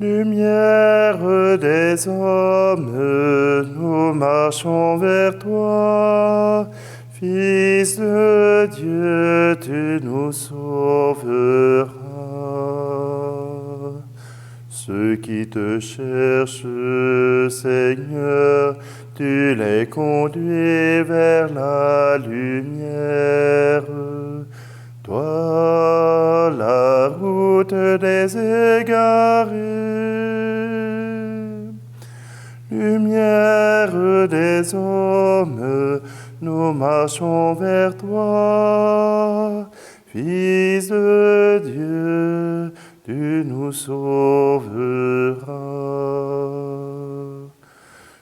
Lumière des hommes, nous marchons vers toi. Fils de Dieu, tu nous sauveras. Ceux qui te cherchent, Seigneur, tu les conduis vers la lumière. Toi, la route des égarés. Lumière des hommes, nous marchons vers toi. Fils de Dieu, tu nous sauveras.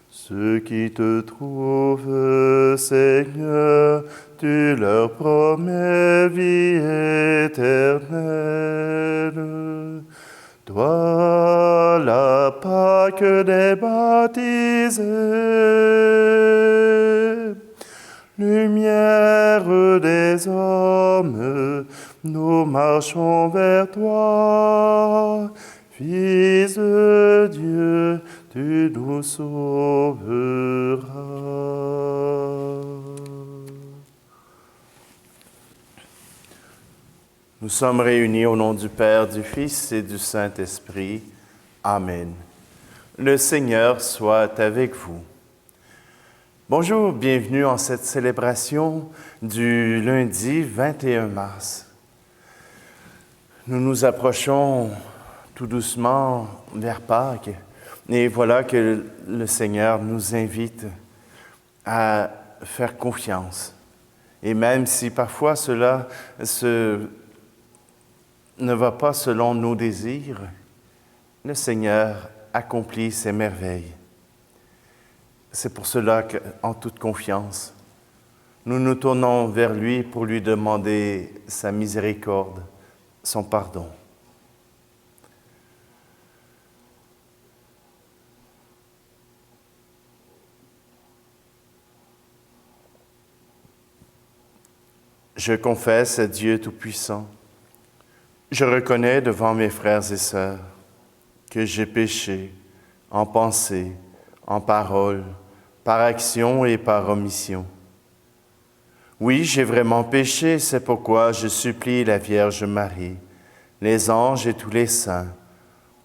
Ceux qui te trouvent, Seigneur, tu leur promets vie éternelle. Toi, la Pâque des baptisés, lumière des hommes, nous marchons vers toi. Fils de Dieu, tu nous sauveras. Nous sommes réunis au nom du Père, du Fils et du Saint-Esprit. Amen. Le Seigneur soit avec vous. Bonjour, bienvenue en cette célébration du lundi 21 mars. Nous nous approchons tout doucement vers Pâques et voilà que le Seigneur nous invite à faire confiance. Et même si parfois cela ne va pas selon nos désirs, le Seigneur accomplit ses merveilles. C'est pour cela qu'en toute confiance, nous nous tournons vers lui pour lui demander sa miséricorde, son pardon. Je confesse à Dieu Tout-Puissant, je reconnais devant mes frères et sœurs que j'ai péché en pensée, en parole, par action et par omission. Oui, j'ai vraiment péché, c'est pourquoi je supplie la Vierge Marie, les anges et tous les saints,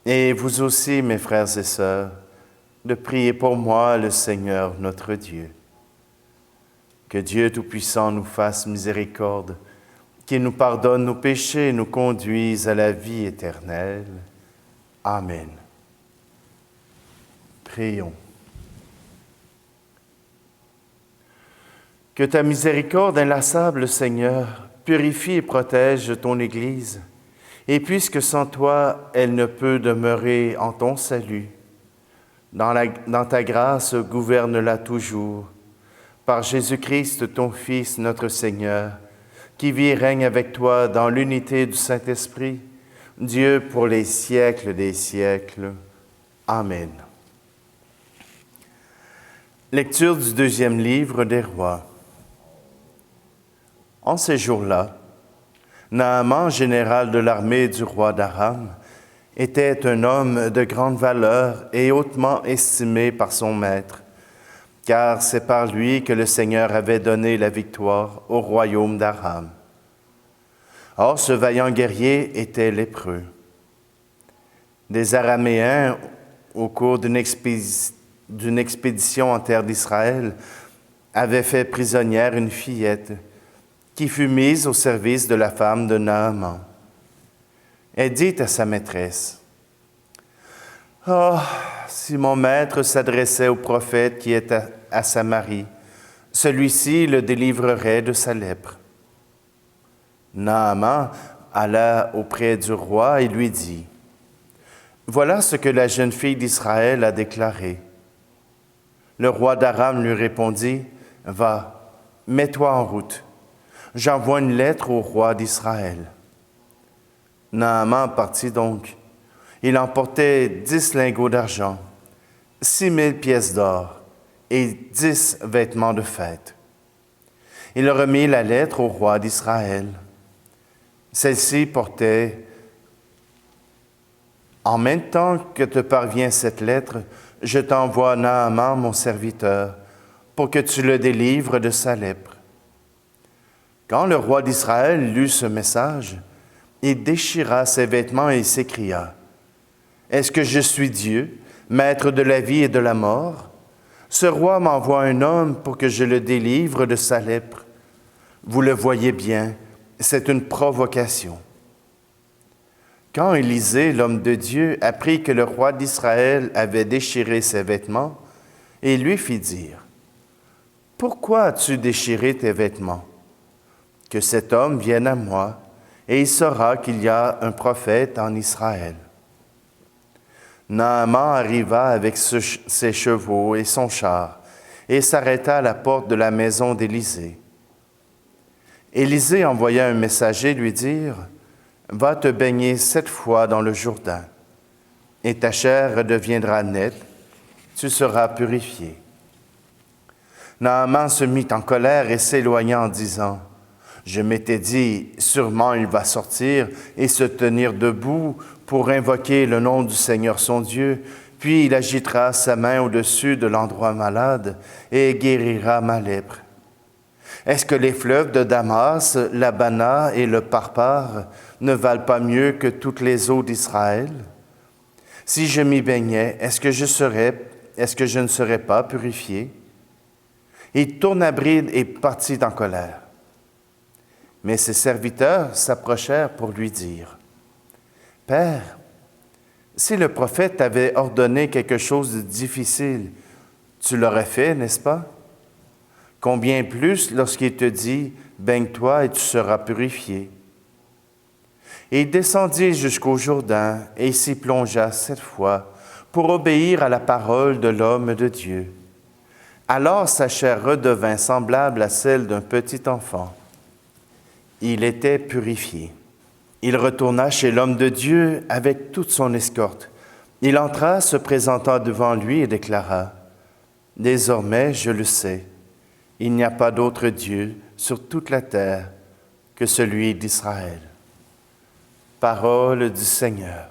et vous aussi, mes frères et sœurs, de prier pour moi le Seigneur notre Dieu. Que Dieu Tout-Puissant nous fasse miséricorde, qu'il nous pardonne nos péchés et nous conduise à la vie éternelle. Amen. Prions. Que ta miséricorde inlassable, Seigneur, purifie et protège ton Église, et puisque sans toi, elle ne peut demeurer en ton salut, dans ta grâce, gouverne-la toujours, par Jésus-Christ, ton Fils, notre Seigneur, qui vit et règne avec toi dans l'unité du Saint-Esprit, Dieu pour les siècles des siècles. Amen. Lecture du deuxième livre des Rois. En ces jours-là, Naaman, général de l'armée du roi d'Aram, était un homme de grande valeur et hautement estimé par son maître, car c'est par lui que le Seigneur avait donné la victoire au royaume d'Aram. Or, ce vaillant guerrier était lépreux. Des Araméens, au cours d'une expédition en terre d'Israël, avaient fait prisonnière une fillette qui fut mise au service de la femme de Naaman. Elle dit à sa maîtresse, « Oh, si mon maître s'adressait au prophète qui est à Samarie, celui-ci le délivrerait de sa lèpre. » Naaman alla auprès du roi et lui dit, « Voilà ce que la jeune fille d'Israël a déclaré. » Le roi d'Aram lui répondit, « Va, mets-toi en route. J'envoie une lettre au roi d'Israël. » Naaman partit donc. Il emportait 10 lingots d'argent, 6 000 pièces d'or et 10 vêtements de fête. Il remit la lettre au roi d'Israël. Celle-ci portait En même temps que te parvient cette lettre, je t'envoie Naaman, mon serviteur, pour que tu le délivres de sa lèpre. » Quand le roi d'Israël lut ce message, il déchira ses vêtements et s'écria, « Est-ce que je suis Dieu, maître de la vie et de la mort? Ce roi m'envoie un homme pour que je le délivre de sa lèpre. Vous le voyez bien, c'est une provocation. » Quand Élisée, l'homme de Dieu, apprit que le roi d'Israël avait déchiré ses vêtements, il lui fit dire, « Pourquoi as-tu déchiré tes vêtements? Que cet homme vienne à moi, et il saura qu'il y a un prophète en Israël. » Naaman arriva avec ses chevaux et son char, et s'arrêta à la porte de la maison d'Élisée. Élisée envoya un messager lui dire, « Va te baigner 7 fois dans le Jourdain, et ta chair redeviendra nette, tu seras purifié. » Naaman se mit en colère et s'éloigna en disant, « Je m'étais dit, sûrement il va sortir et se tenir debout pour invoquer le nom du Seigneur son Dieu, puis il agitera sa main au-dessus de l'endroit malade et guérira ma lèpre. Est-ce que les fleuves de Damas, l'Abana et le Parpar ne valent pas mieux que toutes les eaux d'Israël? Si je m'y baignais, est-ce que je ne serais pas purifié? » Il tourna bride et partit en colère. Mais ses serviteurs s'approchèrent pour lui dire, « Père, si le prophète t'avait ordonné quelque chose de difficile, tu l'aurais fait, n'est-ce pas? Combien plus lorsqu'il te dit, « Baigne-toi et tu seras purifié. » Et il descendit jusqu'au Jourdain et s'y plongea 7 fois pour obéir à la parole de l'homme de Dieu. Alors sa chair redevint semblable à celle d'un petit enfant. Il était purifié. Il retourna chez l'homme de Dieu avec toute son escorte. Il entra, se présenta devant lui et déclara, « Désormais, je le sais, il n'y a pas d'autre Dieu sur toute la terre que celui d'Israël. » Parole du Seigneur.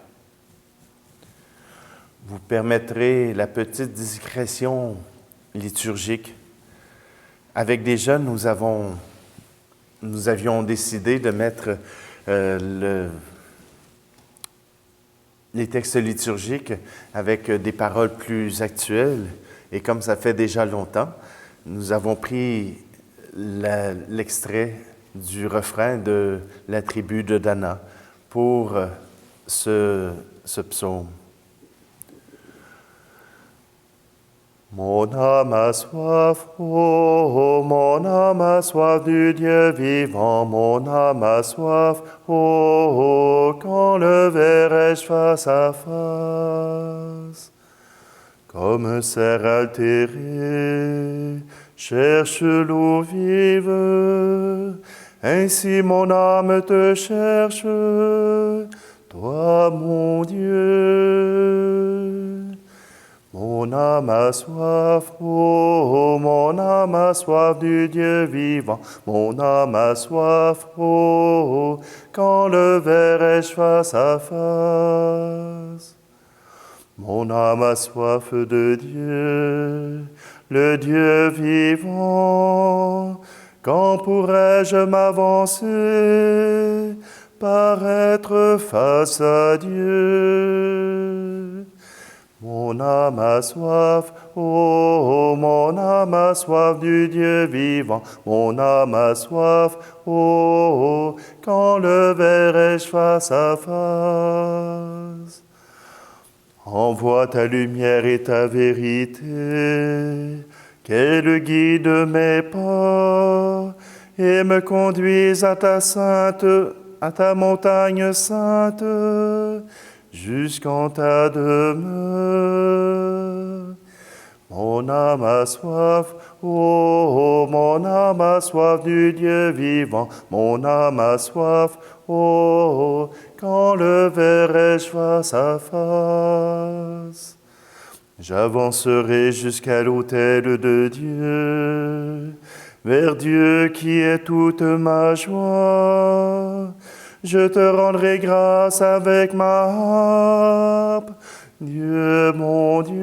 Vous permettrez la petite digression liturgique. Avec des jeunes, nous avions décidé de mettre les textes liturgiques avec des paroles plus actuelles. Et comme ça fait déjà longtemps, nous avons pris l'extrait du refrain de la tribu de Dana pour ce psaume. Mon âme a soif, oh, mon âme a soif du Dieu vivant, mon âme a soif, oh, quand le verrai-je face à face? Comme cerf altéré, cherche l'eau vive, ainsi mon âme te cherche, toi mon Dieu. Mon âme a soif, oh, mon âme a soif du Dieu vivant, mon âme a soif, oh, quand le verrai-je face à face? Mon âme a soif de Dieu, le Dieu vivant, quand pourrais-je m'avancer, paraître face à Dieu? Mon âme a soif, oh, mon âme a soif du Dieu vivant, mon âme a soif, oh, quand le verrai-je face à face? Envoie ta lumière et ta vérité, qu'elle guide mes pas, et me conduise à ta montagne sainte, jusqu'en ta demeure. Mon âme a soif, oh, mon âme a soif du Dieu vivant, mon âme a soif, oh, quand le verrai-je face à face? J'avancerai jusqu'à l'autel de Dieu, vers Dieu qui est toute ma joie. Je te rendrai grâce avec ma harpe, Dieu, mon Dieu.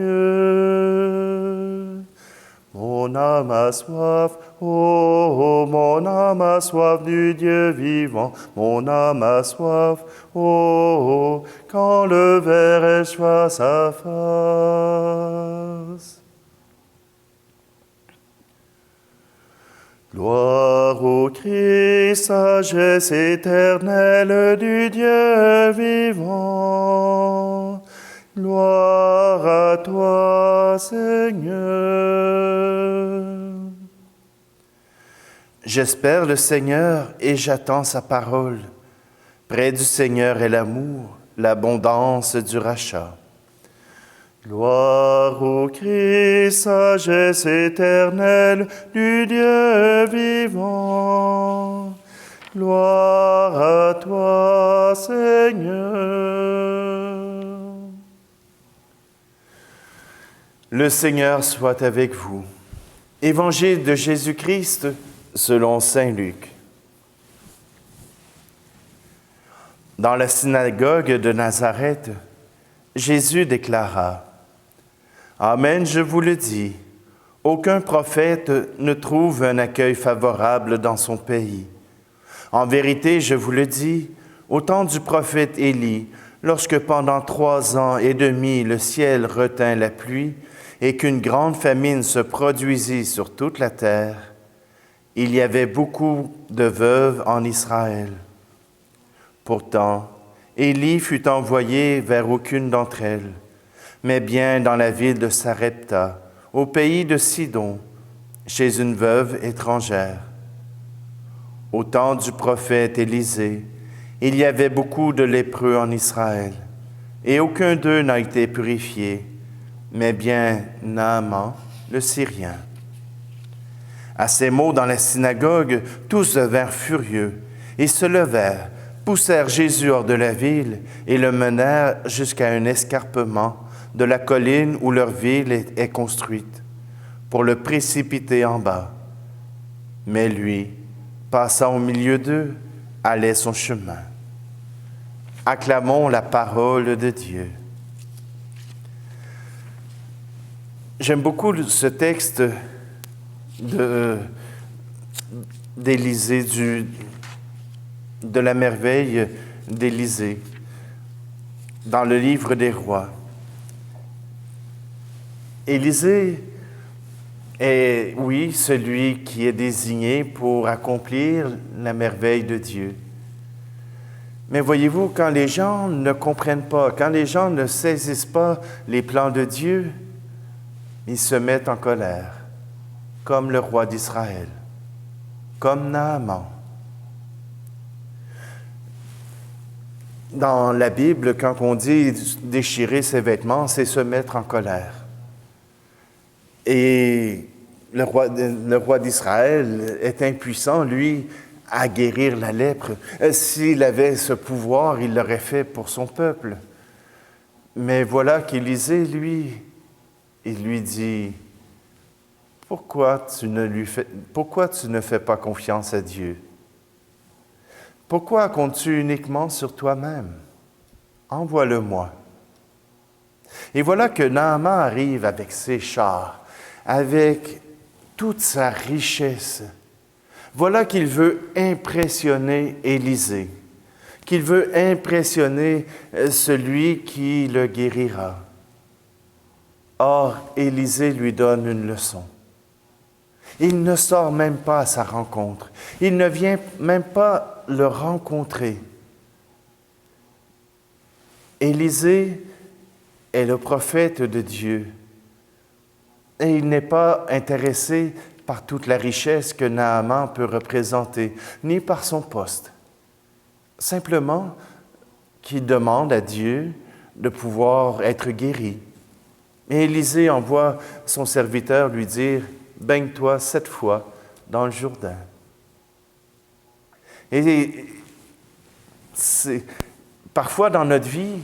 Mon âme a soif, oh, mon âme a soif du Dieu vivant. Mon âme a soif, oh, quand le ver échoue sa face. Gloire au Christ, sagesse éternelle du Dieu vivant. Gloire à toi, Seigneur. J'espère le Seigneur et j'attends sa parole. Près du Seigneur est l'amour, l'abondance du rachat. Gloire au Christ, sagesse éternelle du Dieu vivant. Gloire à toi, Seigneur. Le Seigneur soit avec vous. Évangile de Jésus-Christ selon saint Luc. Dans la synagogue de Nazareth, Jésus déclara: Amen, je vous le dis, aucun prophète ne trouve un accueil favorable dans son pays. En vérité, je vous le dis, au temps du prophète Élie, lorsque pendant 3 ans et demi le ciel retint la pluie et qu'une grande famine se produisit sur toute la terre, il y avait beaucoup de veuves en Israël. Pourtant, Élie fut envoyé vers aucune d'entre elles, mais bien dans la ville de Sarepta, au pays de Sidon, chez une veuve étrangère. Au temps du prophète Élisée, il y avait beaucoup de lépreux en Israël, et aucun d'eux n'a été purifié, mais bien Naaman, le Syrien. À ces mots dans la synagogue, tous devinrent furieux et se levèrent, poussèrent Jésus hors de la ville et le menèrent jusqu'à un escarpement de la colline où leur ville est construite, pour le précipiter en bas. Mais lui, passant au milieu d'eux, allait son chemin. Acclamons la parole de Dieu. J'aime beaucoup ce texte d'Élisée, de la merveille d'Élisée, dans le livre des rois. Élisée est, oui, celui qui est désigné pour accomplir la merveille de Dieu. Mais voyez-vous, quand les gens ne comprennent pas, quand les gens ne saisissent pas les plans de Dieu, ils se mettent en colère, comme le roi d'Israël, comme Naaman. Dans la Bible, quand on dit déchirer ses vêtements, c'est se mettre en colère. Et le roi d'Israël est impuissant, lui, à guérir la lèpre. S'il avait ce pouvoir, il l'aurait fait pour son peuple. Mais voilà qu'Élisée, lui, il lui dit: pourquoi tu ne fais pas confiance à Dieu? Pourquoi comptes-tu uniquement sur toi-même? Envoie-le-moi. Et voilà que Naaman arrive avec ses chars, avec toute sa richesse. Voilà qu'il veut impressionner Élisée, qu'il veut impressionner celui qui le guérira. Or, Élisée lui donne une leçon. Il ne sort même pas à sa rencontre. Il ne vient même pas le rencontrer. Élisée est le prophète de Dieu. Et il n'est pas intéressé par toute la richesse que Naaman peut représenter, ni par son poste. Simplement qu'il demande à Dieu de pouvoir être guéri. Et Élisée envoie son serviteur lui dire: baigne-toi 7 fois dans le Jourdain. Et parfois dans notre vie,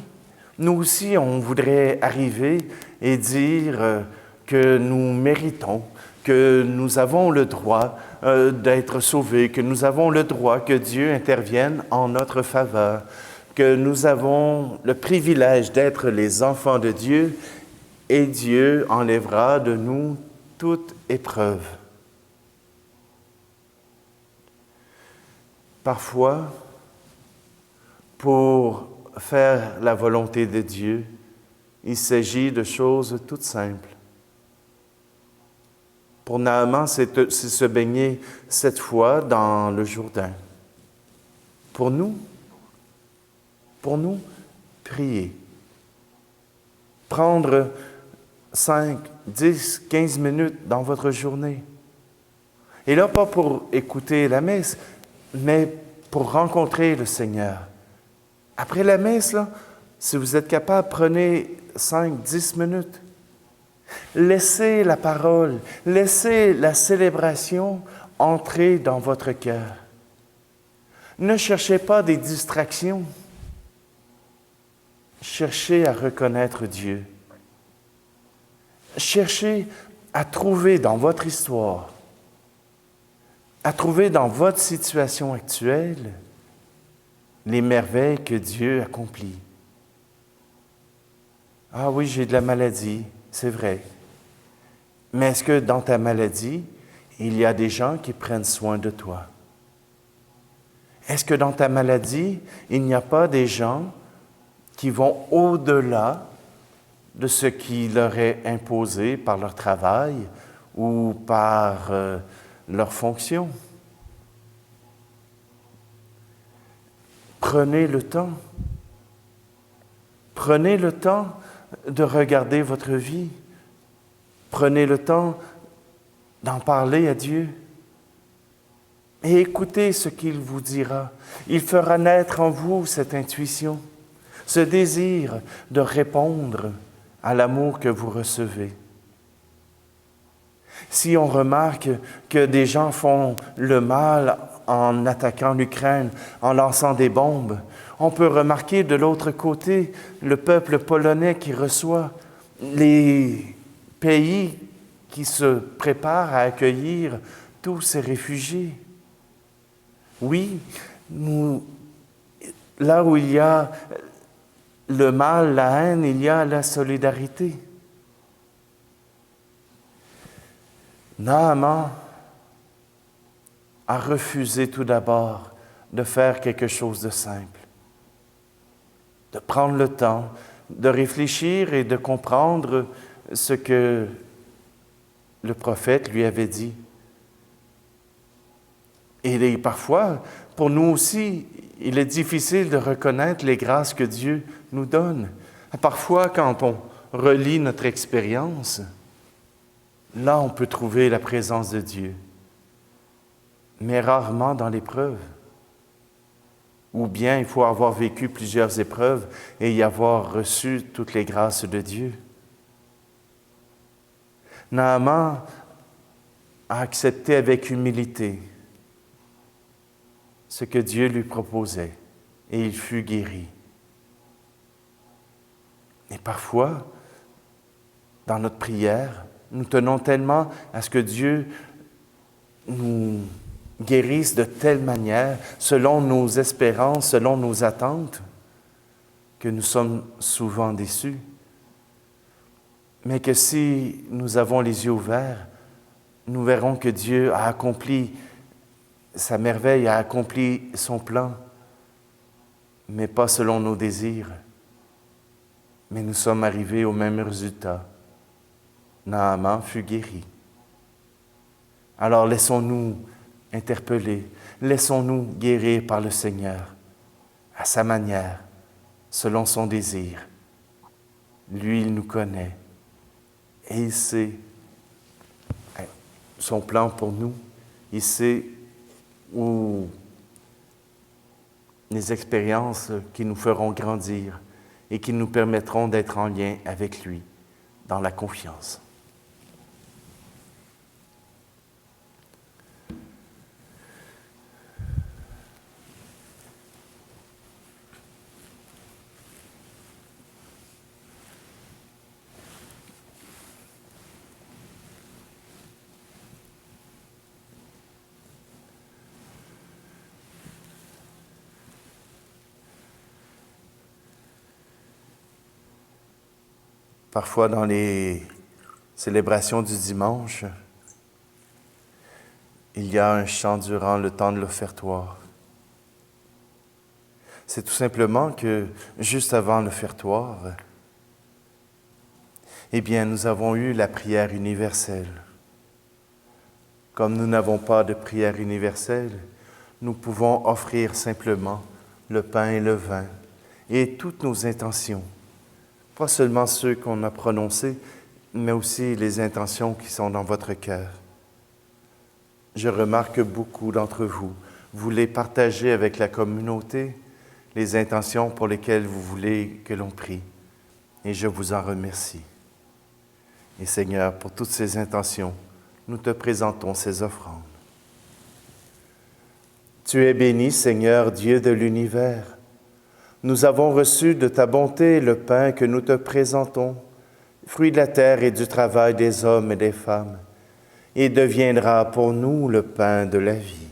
nous aussi, on voudrait arriver et dire que nous méritons, que nous avons le droit d'être sauvés, que nous avons le droit que Dieu intervienne en notre faveur, que nous avons le privilège d'être les enfants de Dieu et Dieu enlèvera de nous toute épreuve. Parfois, pour faire la volonté de Dieu, il s'agit de choses toutes simples. Pour Naaman, c'est se baigner 7 fois dans le Jourdain. Pour nous, prier. Prendre 5, 10, 15 minutes dans votre journée. Et là, pas pour écouter la messe, mais pour rencontrer le Seigneur. Après la messe, là, si vous êtes capable, prenez 5, 10 minutes. Laissez la parole, laissez la célébration entrer dans votre cœur. Ne cherchez pas des distractions. Cherchez à reconnaître Dieu. Cherchez à trouver dans votre histoire, à trouver dans votre situation actuelle les merveilles que Dieu accomplit. Ah oui, j'ai de la maladie, c'est vrai. Mais est-ce que dans ta maladie, il y a des gens qui prennent soin de toi? Est-ce que dans ta maladie, il n'y a pas des gens qui vont au-delà de ce qui leur est imposé par leur travail ou par leur fonction? Prenez le temps. Prenez le temps de regarder votre vie. Prenez le temps d'en parler à Dieu. Et écoutez ce qu'il vous dira. Il fera naître en vous cette intuition, ce désir de répondre à l'amour que vous recevez. Si on remarque que des gens font le mal en attaquant l'Ukraine, en lançant des bombes, on peut remarquer de l'autre côté le peuple polonais qui reçoit, les pays qui se préparent à accueillir tous ces réfugiés. Oui, là où il y a le mal, la haine, il y a la solidarité. Naaman a refusé tout d'abord de faire quelque chose de simple, de prendre le temps, de réfléchir et de comprendre ce que le prophète lui avait dit. Et parfois, pour nous aussi, il est difficile de reconnaître les grâces que Dieu nous donne. Parfois, quand on relit notre expérience, là, on peut trouver la présence de Dieu, mais rarement dans l'épreuve. Ou bien il faut avoir vécu plusieurs épreuves et y avoir reçu toutes les grâces de Dieu. Naaman a accepté avec humilité ce que Dieu lui proposait et il fut guéri. Et parfois, dans notre prière, nous tenons tellement à ce que Dieu nous guérisse de telle manière, selon nos espérances, selon nos attentes, que nous sommes souvent déçus. Mais que si nous avons les yeux ouverts, nous verrons que Dieu a accompli sa merveille, a accompli son plan, mais pas selon nos désirs. Mais nous sommes arrivés au même résultat. Naaman fut guéri. Alors laissons-nous interpeller, laissons-nous guérir par le Seigneur, à sa manière, selon son désir. Lui, il nous connaît et il sait son plan pour nous. Il sait où les expériences qui nous feront grandir et qui nous permettront d'être en lien avec lui, dans la confiance. Parfois dans les célébrations du dimanche, il y a un chant durant le temps de l'offertoire. C'est tout simplement que juste avant l'offertoire, eh bien, nous avons eu la prière universelle. Comme nous n'avons pas de prière universelle, nous pouvons offrir simplement le pain et le vin et toutes nos intentions, pas seulement ceux qu'on a prononcés, mais aussi les intentions qui sont dans votre cœur. Je remarque que beaucoup d'entre vous voulez partager avec la communauté les intentions pour lesquelles vous voulez que l'on prie, et je vous en remercie. Et Seigneur, pour toutes ces intentions, nous te présentons ces offrandes. Tu es béni, Seigneur, Dieu de l'univers. Nous avons reçu de ta bonté le pain que nous te présentons, fruit de la terre et du travail des hommes et des femmes, et deviendra pour nous le pain de la vie.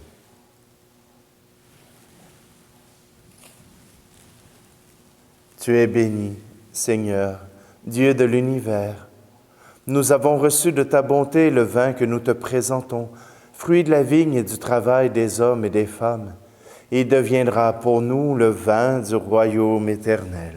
Tu es béni, Seigneur, Dieu de l'univers. Nous avons reçu de ta bonté le vin que nous te présentons, fruit de la vigne et du travail des hommes et des femmes, et deviendra pour nous le vin du royaume éternel.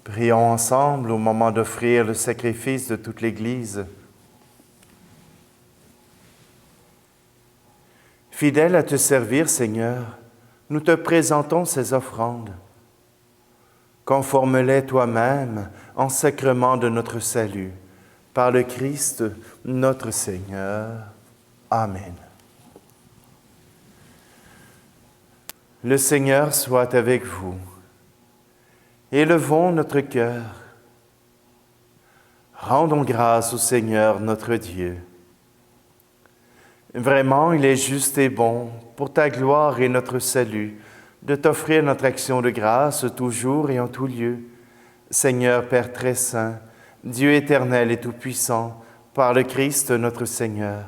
Prions ensemble au moment d'offrir le sacrifice de toute l'Église. Fidèles à te servir, Seigneur, nous te présentons ces offrandes. Conforme-les toi-même en sacrement de notre salut, par le Christ, notre Seigneur. Amen. Le Seigneur soit avec vous. Élevons notre cœur. Rendons grâce au Seigneur notre Dieu. Vraiment, il est juste et bon, pour ta gloire et notre salut, de t'offrir notre action de grâce toujours et en tout lieu. Seigneur Père très saint, Dieu éternel et tout-puissant, par le Christ notre Seigneur.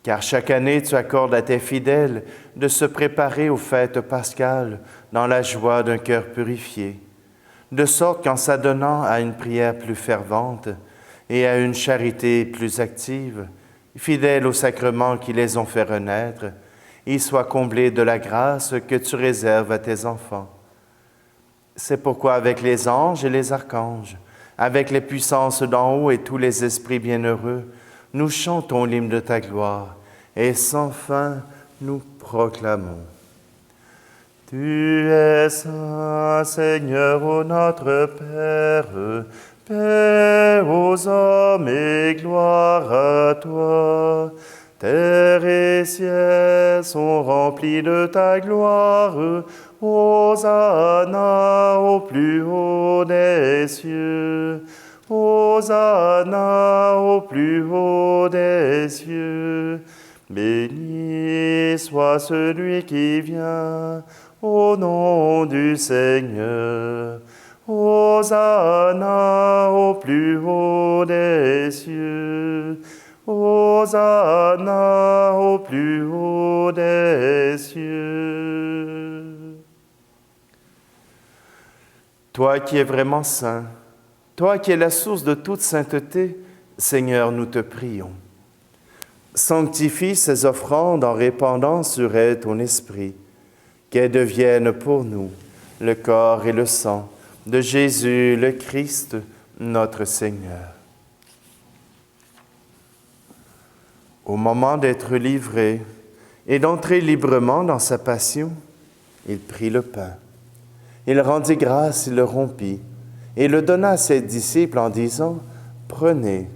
Car chaque année, tu accordes à tes fidèles de se préparer aux fêtes pascales dans la joie d'un cœur purifié, de sorte qu'en s'adonnant à une prière plus fervente et à une charité plus active, fidèles aux sacrements qui les ont fait renaître, ils soient comblés de la grâce que tu réserves à tes enfants. C'est pourquoi avec les anges et les archanges, avec les puissances d'en haut et tous les esprits bienheureux, nous chantons l'hymne de ta gloire et sans fin nous proclamons. Tu es saint, Seigneur, ô notre Père, paix aux hommes et gloire à toi. Terre et ciel sont remplis de ta gloire. Hosanna au plus haut des cieux. Hosanna au plus haut des cieux. Béni soit celui qui vient au nom du Seigneur. Hosanna au plus haut des cieux. Hosanna au plus haut des cieux. Toi qui es vraiment saint, toi qui es la source de toute sainteté, Seigneur, nous te prions. Sanctifie ces offrandes en répandant sur elles ton esprit, qu'elles deviennent pour nous le corps et le sang de Jésus le Christ, notre Seigneur. Au moment d'être livré et d'entrer librement dans sa passion, il prit le pain. Il rendit grâce, il le rompit et le donna à ses disciples en disant « Prenez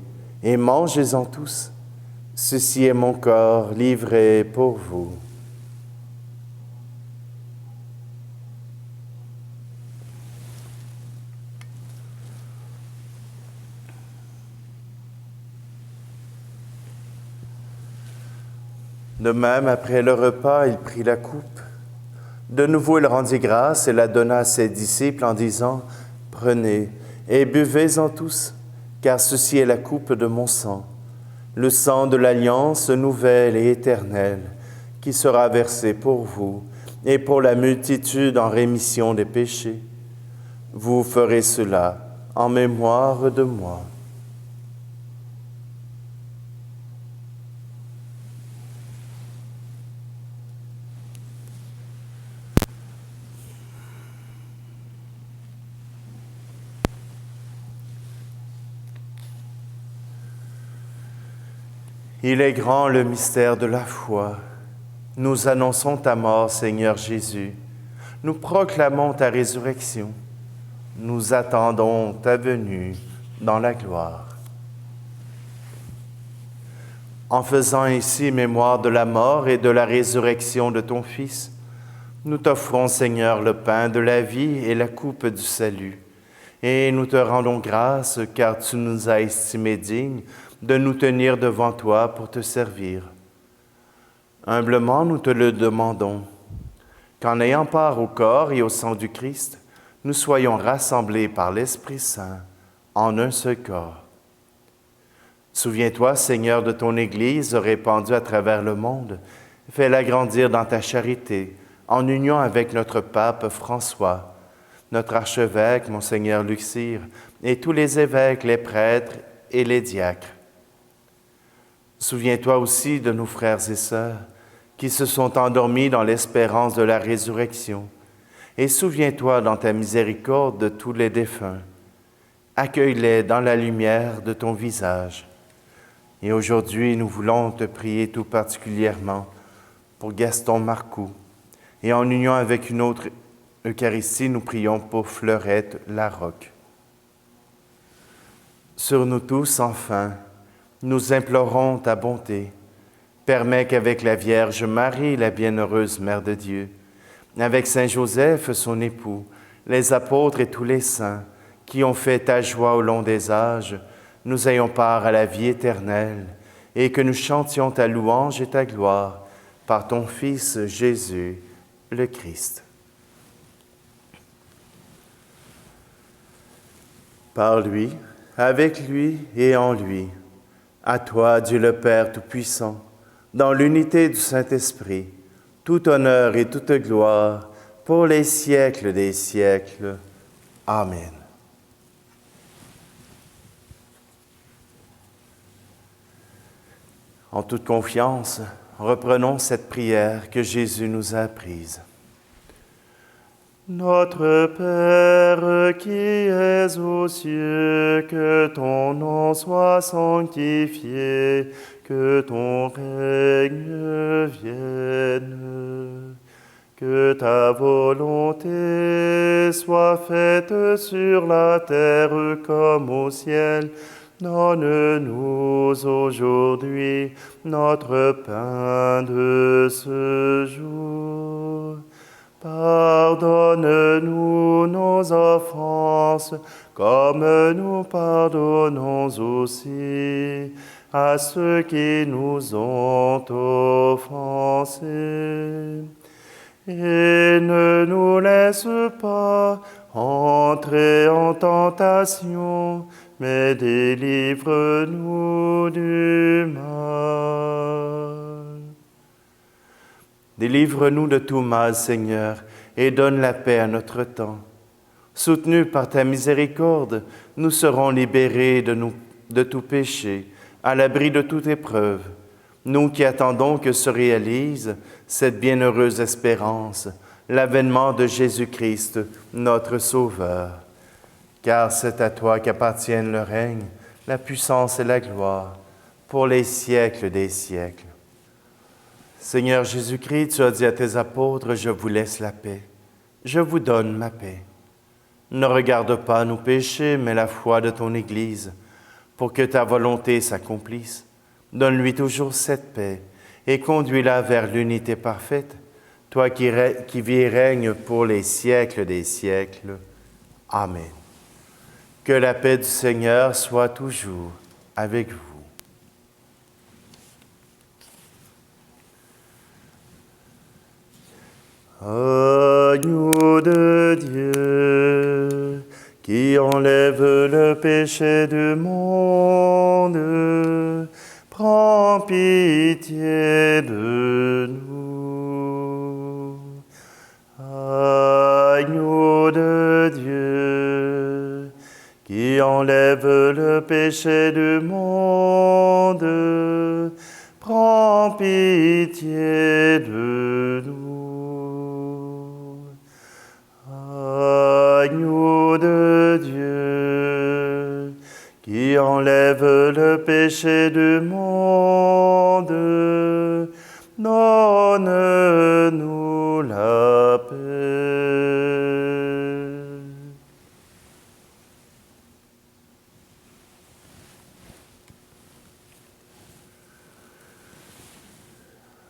et mangez-en tous. Ceci est mon corps livré pour vous. » De même, après le repas, il prit la coupe. De nouveau, il rendit grâce et la donna à ses disciples en disant « Prenez et buvez-en tous, car ceci est la coupe de mon sang, le sang de l'alliance nouvelle et éternelle, qui sera versé pour vous et pour la multitude en rémission des péchés. Vous ferez cela en mémoire de moi. Il est grand le mystère de la foi. Nous annonçons ta mort, Seigneur Jésus. Nous proclamons ta résurrection. Nous attendons ta venue dans la gloire. En faisant ainsi mémoire de la mort et de la résurrection de ton Fils, nous t'offrons, Seigneur, le pain de la vie et la coupe du salut. Et nous te rendons grâce, car tu nous as estimés dignes de nous tenir devant toi pour te servir. Humblement, nous te le demandons, qu'en ayant part au corps et au sang du Christ, nous soyons rassemblés par l'Esprit Saint en un seul corps. Souviens-toi, Seigneur, de ton Église répandue à travers le monde. Fais-la grandir dans ta charité, en union avec notre pape François, notre archevêque, Monseigneur Luxire, et tous les évêques, les prêtres et les diacres. Souviens-toi aussi de nos frères et sœurs qui se sont endormis dans l'espérance de la résurrection. Et souviens-toi dans ta miséricorde de tous les défunts. Accueille-les dans la lumière de ton visage. Et aujourd'hui, nous voulons te prier tout particulièrement pour Gaston Marcoux. Et en union avec une autre Eucharistie, nous prions pour Fleurette Larocque. Sur nous tous, enfin, nous implorons ta bonté. Permets qu'avec la Vierge Marie, la bienheureuse Mère de Dieu, avec Saint Joseph, son époux, les apôtres et tous les saints qui ont fait ta joie au long des âges, nous ayons part à la vie éternelle et que nous chantions ta louange et ta gloire par ton Fils Jésus, le Christ. Par lui, avec lui et en lui, à toi, Dieu le Père Tout-Puissant, dans l'unité du Saint-Esprit, tout honneur et toute gloire pour les siècles des siècles. Amen. En toute confiance, reprenons cette prière que Jésus nous a apprise. Notre Père qui es aux cieux, que ton nom soit sanctifié, que ton règne vienne, que ta volonté soit faite sur la terre comme au ciel. Donne-nous aujourd'hui notre pain de ce jour. Pardonne-nous nos offenses, comme nous pardonnons aussi à ceux qui nous ont offensés. Et ne nous laisse pas entrer en tentation, mais délivre-nous du mal. Délivre-nous de tout mal, Seigneur, et donne la paix à notre temps. Soutenus par ta miséricorde, nous serons libérés de tout péché, à l'abri de toute épreuve. Nous qui attendons que se réalise cette bienheureuse espérance, l'avènement de Jésus-Christ, notre Sauveur. Car c'est à toi qu'appartiennent le règne, la puissance et la gloire, pour les siècles des siècles. Seigneur Jésus-Christ, tu as dit à tes apôtres, « Je vous laisse la paix, je vous donne ma paix. » Ne regarde pas nos péchés, mais la foi de ton Église, pour que ta volonté s'accomplisse. Donne-lui toujours cette paix et conduis-la vers l'unité parfaite, toi qui vis et règnes pour les siècles des siècles. Amen. Que la paix du Seigneur soit toujours avec vous. Agneau de Dieu, qui enlève le péché du monde, enlève le péché du monde, prends pitié de nous. Agneau de Dieu, qui enlève le péché du monde, donne-nous la paix.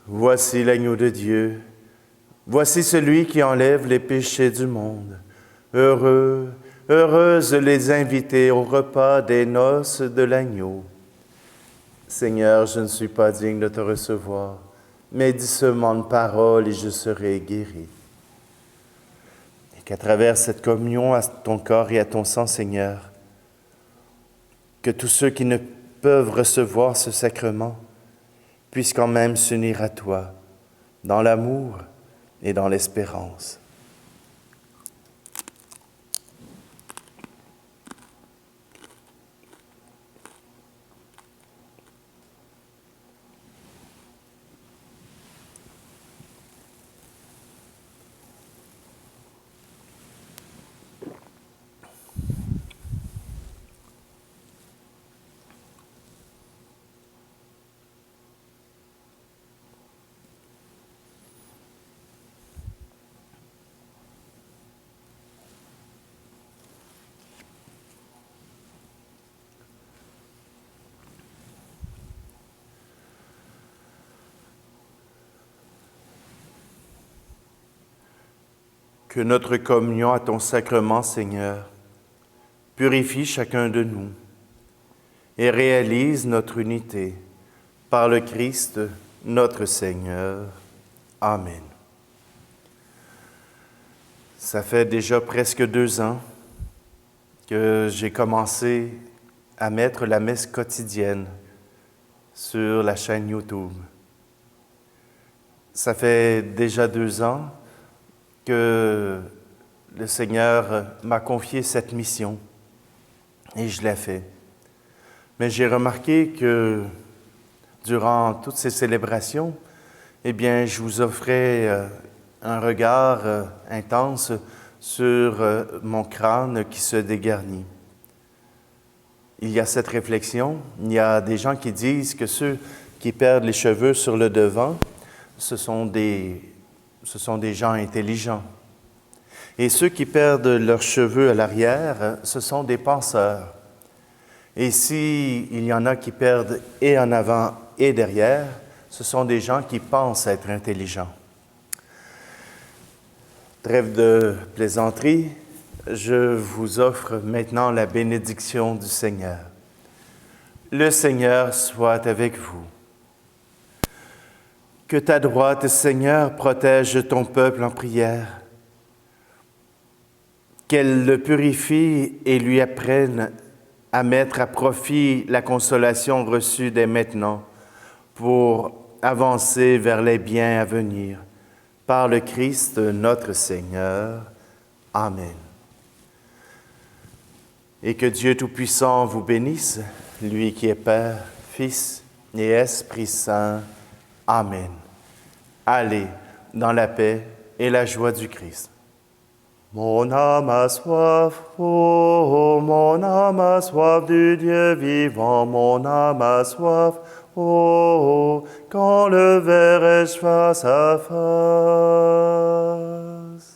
Voici l'agneau de Dieu, voici celui qui enlève les péchés du monde. Heureux, heureuses les invités au repas des noces de l'agneau. Seigneur, je ne suis pas digne de te recevoir, mais dis seulement une parole et je serai guéri. Et qu'à travers cette communion à ton corps et à ton sang, Seigneur, que tous ceux qui ne peuvent recevoir ce sacrement puissent quand même s'unir à toi dans l'amour et dans l'espérance. Que notre communion à ton sacrement, Seigneur, purifie chacun de nous et réalise notre unité par le Christ, notre Seigneur. Amen. Ça fait déjà presque 2 ans que j'ai commencé à mettre la messe quotidienne sur la chaîne YouTube. Ça fait déjà 2 ans que le Seigneur m'a confié cette mission et je l'ai fait. Mais j'ai remarqué que durant toutes ces célébrations, eh bien, je vous offrais un regard intense sur mon crâne qui se dégarnit. Il y a cette réflexion, il y a des gens qui disent que ceux qui perdent les cheveux sur le devant, ce sont des gens intelligents. Et ceux qui perdent leurs cheveux à l'arrière, ce sont des penseurs. Et s'il y en a qui perdent et en avant et derrière, ce sont des gens qui pensent être intelligents. Trêve de plaisanterie, je vous offre maintenant la bénédiction du Seigneur. Le Seigneur soit avec vous. Que ta droite, Seigneur, protège ton peuple en prière. Qu'elle le purifie et lui apprenne à mettre à profit la consolation reçue dès maintenant pour avancer vers les biens à venir. Par le Christ notre Seigneur. Amen. Et que Dieu Tout-Puissant vous bénisse, lui qui est Père, Fils et Esprit Saint. Amen. Allez dans la paix et la joie du Christ. Mon âme a soif, oh, mon âme a soif du Dieu vivant, mon âme a soif, oh, quand le verrai-je face à face.